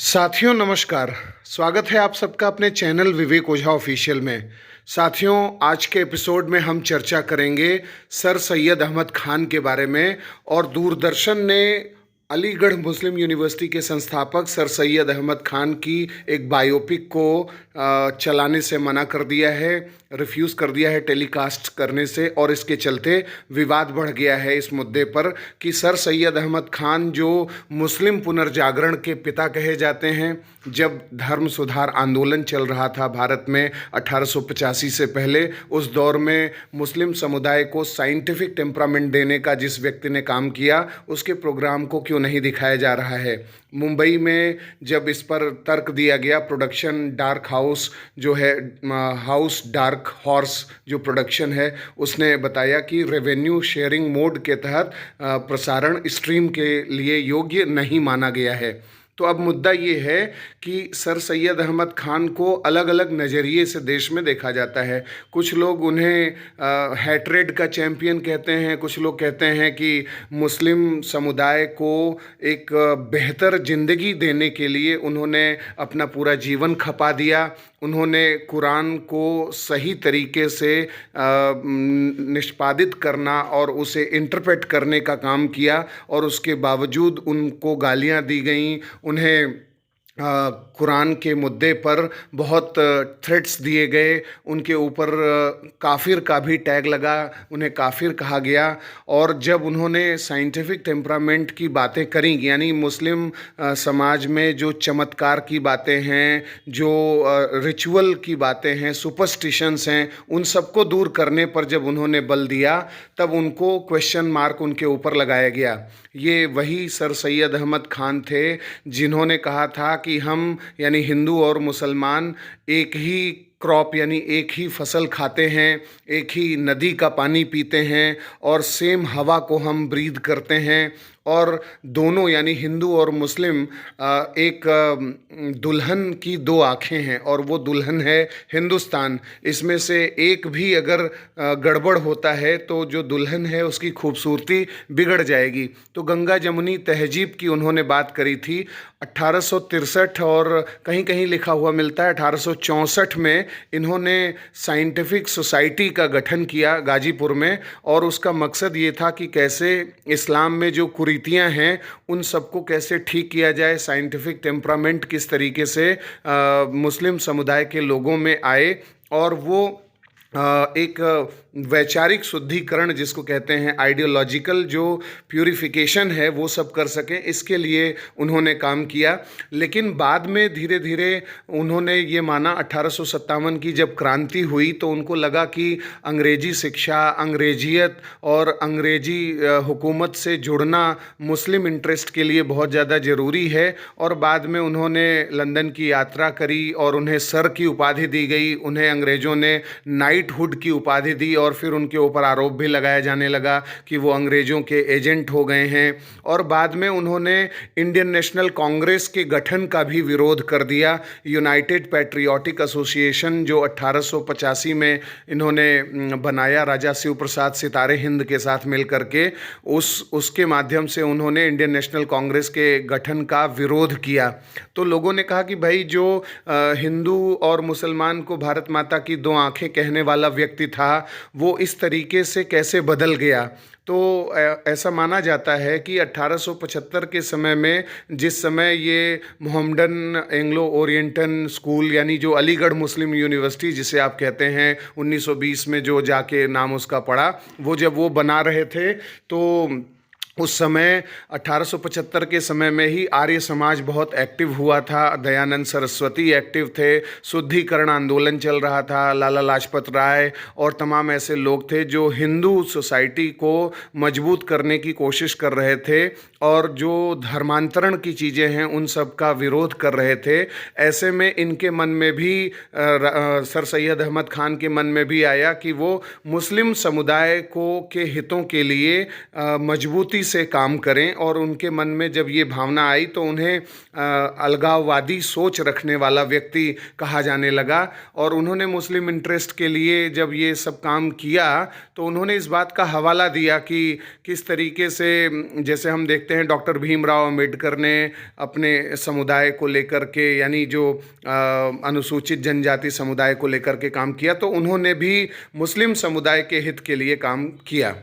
साथियों नमस्कार। स्वागत है आप सबका अपने चैनल विवेक ओझा ऑफिशियल में। साथियों, आज के एपिसोड में हम चर्चा करेंगे सर सैयद अहमद खान के बारे में। और दूरदर्शन ने अलीगढ़ मुस्लिम यूनिवर्सिटी के संस्थापक सर सैयद अहमद खान की एक बायोपिक को चलाने से मना कर दिया है, रिफ्यूज़ कर दिया है टेलीकास्ट करने से। और इसके चलते विवाद बढ़ गया है इस मुद्दे पर कि सर सैयद अहमद खान जो मुस्लिम पुनर्जागरण के पिता कहे जाते हैं, जब धर्म सुधार आंदोलन चल रहा था भारत में 1885 से पहले, उस दौर में मुस्लिम समुदाय को साइंटिफिक टेम्परामेंट देने का जिस व्यक्ति ने काम किया, उसके प्रोग्राम को क्यों नहीं दिखाया जा रहा है। मुंबई में जब इस पर तर्क दिया गया, प्रोडक्शन डार्क हाउस जो है, हाउस डार्क हॉर्स जो प्रोडक्शन है, उसने बताया कि रेवेन्यू शेयरिंग मोड के तहत प्रसारण स्ट्रीम के लिए योग्य नहीं माना गया है। तो अब मुद्दा ये है कि सर सैयद अहमद खान को अलग अलग नज़रिए से देश में देखा जाता है। कुछ लोग उन्हें हैट्रेड का चैम्पियन कहते हैं, कुछ लोग कहते हैं कि मुस्लिम समुदाय को एक बेहतर ज़िंदगी देने के लिए उन्होंने अपना पूरा जीवन खपा दिया। उन्होंने कुरान को सही तरीके से निष्पादित करना और उसे इंटरप्रेट करने का काम किया, और उसके बावजूद उनको गालियां दी गईं। उन्हें कुरान के मुद्दे पर बहुत थ्रेट्स दिए गए, उनके ऊपर काफिर का भी टैग लगा, उन्हें काफिर कहा गया। और जब उन्होंने साइंटिफिक टेम्परामेंट की बातें करी, यानी मुस्लिम समाज में जो चमत्कार की बातें हैं, जो रिचुअल की बातें हैं, सुपरस्टिशंस हैं, उन सबको दूर करने पर जब उन्होंने बल दिया, तब उनको क्वेश्चन मार्क उनके ऊपर लगाया गया। ये वही सर सैयद अहमद खान थे जिन्होंने कहा था कि हम यानी हिंदू और मुसलमान एक ही क्रॉप यानी एक ही फसल खाते हैं, एक ही नदी का पानी पीते हैं, और सेम हवा को हम ब्रीथ करते हैं। और दोनों यानी हिंदू और मुस्लिम एक दुल्हन की दो आँखें हैं, और वो दुल्हन है हिंदुस्तान। इसमें से एक भी अगर गड़बड़ होता है तो जो दुल्हन है उसकी खूबसूरती बिगड़ जाएगी। तो गंगा जमुनी तहजीब की उन्होंने बात करी थी 1863, और कहीं कहीं लिखा हुआ मिलता है 1864 में इन्होंने साइंटिफिक सोसाइटी का गठन किया गाजीपुर में। और उसका मकसद ये था कि कैसे इस्लाम में जो कुरीतियाँ हैं उन सबको कैसे ठीक किया जाए, साइंटिफिक टेम्परामेंट किस तरीके से मुस्लिम समुदाय के लोगों में आए, और वो एक वैचारिक शुद्धिकरण जिसको कहते हैं, आइडियोलॉजिकल जो प्यूरिफिकेशन है, वो सब कर सकें, इसके लिए उन्होंने काम किया। लेकिन बाद में धीरे धीरे उन्होंने ये माना, 1857 की जब क्रांति हुई तो उनको लगा कि अंग्रेजी शिक्षा, अंग्रेजियत और अंग्रेजी हुकूमत से जुड़ना मुस्लिम इंटरेस्ट के लिए बहुत ज़्यादा ज़रूरी है। और बाद में उन्होंने लंदन की यात्रा करी और उन्हें सर की उपाधि दी गई। उन्हें अंग्रेज़ों ने नाइटहुड की उपाधि दी, और फिर उनके ऊपर आरोप भी लगाया जाने लगा कि वो अंग्रेज़ों के एजेंट हो गए हैं। और बाद में उन्होंने इंडियन नेशनल कांग्रेस के गठन का भी विरोध कर दिया। यूनाइटेड पैट्रियोटिक एसोसिएशन जो 1885 में इन्होंने बनाया राजा शिव प्रसाद सितारे हिंद के साथ मिल करके, उसके माध्यम से उन्होंने इंडियन नेशनल कांग्रेस के गठन का विरोध किया। तो लोगों ने कहा कि भाई जो हिंदू और मुसलमान को भारत माता की दो आंखें कहने वाला व्यक्ति था, वो इस तरीके से कैसे बदल गया। तो ऐसा माना जाता है कि 1875 के समय में, जिस समय ये मोहम्मडन एंग्लो ओरिएंटन स्कूल यानी जो अलीगढ़ मुस्लिम यूनिवर्सिटी जिसे आप कहते हैं, 1920 में जो जाके नाम उसका पड़ा, वो जब वो बना रहे थे, तो उस समय 1875 के समय में ही आर्य समाज बहुत एक्टिव हुआ था। दयानंद सरस्वती एक्टिव थे, शुद्धिकरण आंदोलन चल रहा था, लाला लाजपत राय और तमाम ऐसे लोग थे जो हिंदू सोसाइटी को मजबूत करने की कोशिश कर रहे थे, और जो धर्मांतरण की चीज़ें हैं उन सब का विरोध कर रहे थे। ऐसे में इनके मन में भी सर सैयद अहमद खान के मन में भी आया कि वो मुस्लिम समुदाय को के हितों के लिए मजबूती से काम करें। और उनके मन में जब ये भावना आई तो उन्हें अलगाववादी सोच रखने वाला व्यक्ति कहा जाने लगा। और उन्होंने मुस्लिम इंटरेस्ट के लिए जब ये सब काम किया तो उन्होंने इस बात का हवाला दिया कि किस तरीके से, जैसे हम देखते देखते हैं डॉक्टर भीमराव अंबेडकर ने अपने समुदाय को लेकर के, यानी जो अनुसूचित जनजाति समुदाय को लेकर के काम किया, तो उन्होंने भी मुस्लिम समुदाय के हित के लिए काम किया।